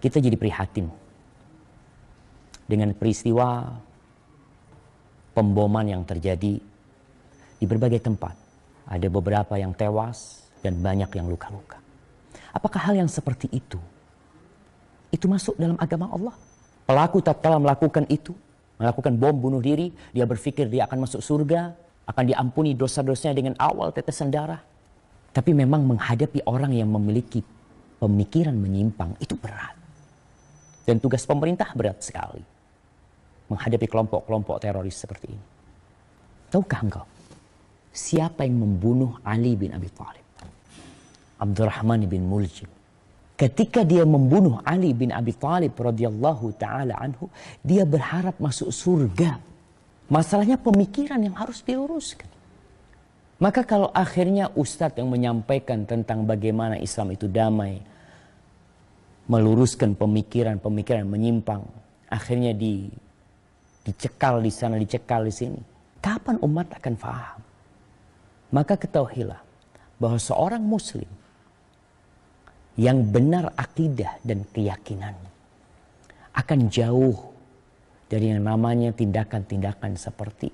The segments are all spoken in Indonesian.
Kita jadi prihatin dengan peristiwa pemboman yang terjadi di berbagai tempat. Ada beberapa yang tewas dan banyak yang luka-luka. Apakah hal yang seperti itu masuk dalam agama Allah? Pelaku tatkala melakukan itu, melakukan bom bunuh diri, dia berpikir dia akan masuk surga, akan diampuni dosa-dosanya dengan awal tetesan darah. Tapi memang menghadapi orang yang memiliki pemikiran menyimpang itu berat. Dan tugas pemerintah berat sekali menghadapi kelompok-kelompok teroris seperti ini. Tahukah engkau siapa yang membunuh Ali bin Abi Thalib? Abdurrahman bin Muljim. Ketika dia membunuh Ali bin Abi Thalib radhiyallahu taala anhu, dia berharap masuk surga. Masalahnya pemikiran yang harus diluruskan. Maka kalau akhirnya ustadz yang menyampaikan tentang bagaimana Islam itu damai, meluruskan pemikiran-pemikiran menyimpang, akhirnya dicekal di sana, dicekal di sini. Kapan umat akan faham? Maka ketahuilah bahwa seorang muslim yang benar akidah dan keyakinannya akan jauh dari yang namanya tindakan-tindakan seperti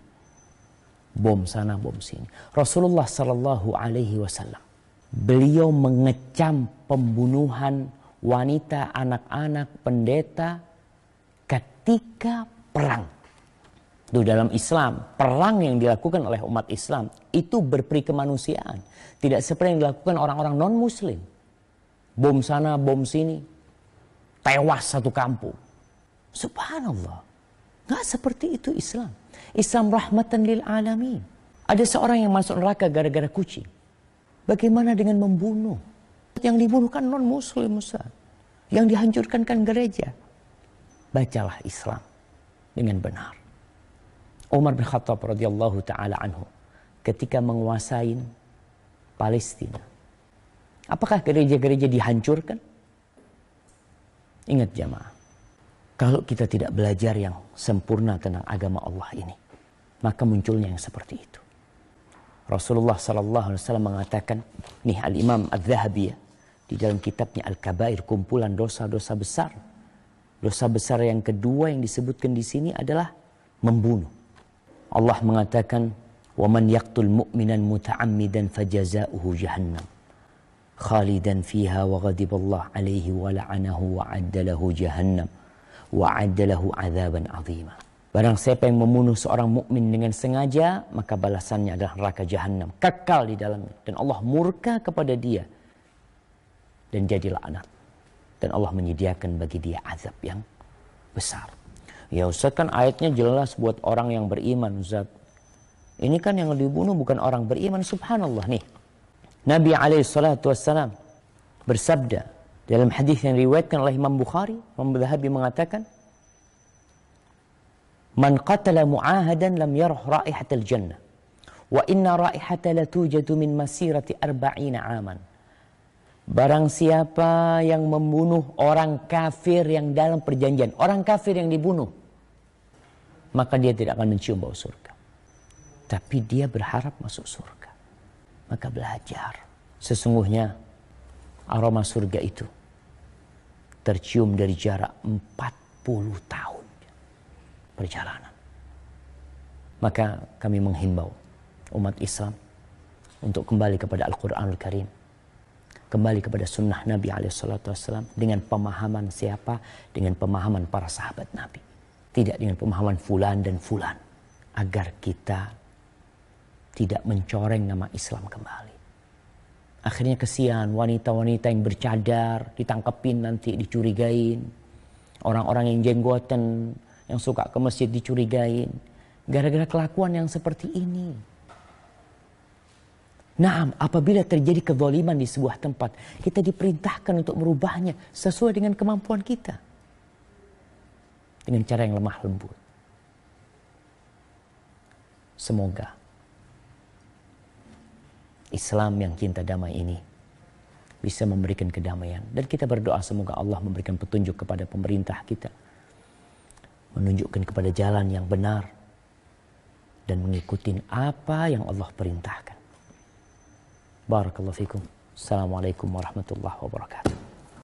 bom sana, bom sini. Rasulullah Sallallahu Alaihi Wasallam, beliau mengecam pembunuhan wanita, anak-anak, pendeta ketika perang. Itu dalam Islam, perang yang dilakukan oleh umat Islam itu berperi kemanusiaan. Tidak seperti yang dilakukan orang-orang non-muslim. Bom sana, bom sini. Tewas satu kampung. Subhanallah. Nggak seperti itu Islam. Islam rahmatan lil alamin. Ada seorang yang masuk neraka gara-gara kucing. Bagaimana dengan membunuh? Yang dibunuh kan non-muslim, Ustaz. Yang dihancurkan kan gereja. Bacalah Islam dengan benar. Umar bin Khattab radhiyallahu taala anhu ketika menguasai Palestina, apakah gereja-gereja dihancurkan? Ingat jamaah, kalau kita tidak belajar yang sempurna tentang agama Allah ini, maka munculnya yang seperti itu. Rasulullah sallallahu alaihi wasallam mengatakan, nih Al-Imam Adz-Dzahabi di dalam kitabnya Al-Kabair, kumpulan dosa-dosa besar. Dosa besar yang kedua yang disebutkan di sini adalah membunuh. Allah mengatakan, وَمَنْ يَقْتُلْ مُؤْمِنًا مُتَعَمِّدًا فَجَزَاؤُهُ جَهَنَّمْ خَالِدًا فِيهَا وَغَضِبَ اللَّهُ عَلَيْهِ وَلَعَنَهُ وَأَعَدَّ لَهُ جَهَنَّمَ وَأَعَدَّ لَهُ عَذَابًا عَظِيمًا. Barang siapa yang membunuh seorang mukmin dengan sengaja, maka balasannya adalah neraka jahanam, kekal di dalamnya, dan Allah murka kepada dia dan jadi laknat. Dan Allah menyediakan bagi dia azab yang besar. Ya Ustaz, kan ayatnya jelas buat orang yang beriman, Ustaz. Ini kan yang dibunuh bukan orang beriman. Subhanallah nih. Nabi SAW bersabda dalam hadis yang diriwayatkan oleh Imam Bukhari, Imam Dzahabi mengatakan, "Man qatala mu'ahadan lam yarah raihatal jannah, wa inna raihata la tujadu min masirati 40 aman." Barang siapa yang membunuh orang kafir yang dalam perjanjian, orang kafir yang dibunuh, maka dia tidak akan mencium bau surga. Tapi dia berharap masuk surga. Maka belajar. Sesungguhnya aroma surga itu tercium dari jarak 40 tahun perjalanan. Maka kami menghimbau umat Islam untuk kembali kepada Al-Quranul Karim. Kembali kepada sunnah Nabi SAW dengan pemahaman siapa? Dengan pemahaman para sahabat Nabi. Tidak dengan pemahaman fulan dan fulan. Agar kita tidak mencoreng nama Islam kembali. Akhirnya kesian wanita-wanita yang bercadar, ditangkepin nanti, dicurigain. Orang-orang yang jenggoten, yang suka ke masjid dicurigain. Gara-gara kelakuan yang seperti ini. Naam, apabila terjadi kezaliman di sebuah tempat, kita diperintahkan untuk merubahnya sesuai dengan kemampuan kita. Dengan cara yang lemah lembut. Semoga Islam yang cinta damai ini bisa memberikan kedamaian. Dan kita berdoa semoga Allah memberikan petunjuk kepada pemerintah kita. Menunjukkan kepada jalan yang benar. Dan mengikuti apa yang Allah perintahkan. Barakallahu fikum. Assalamualaikum warahmatullahi wabarakatuh.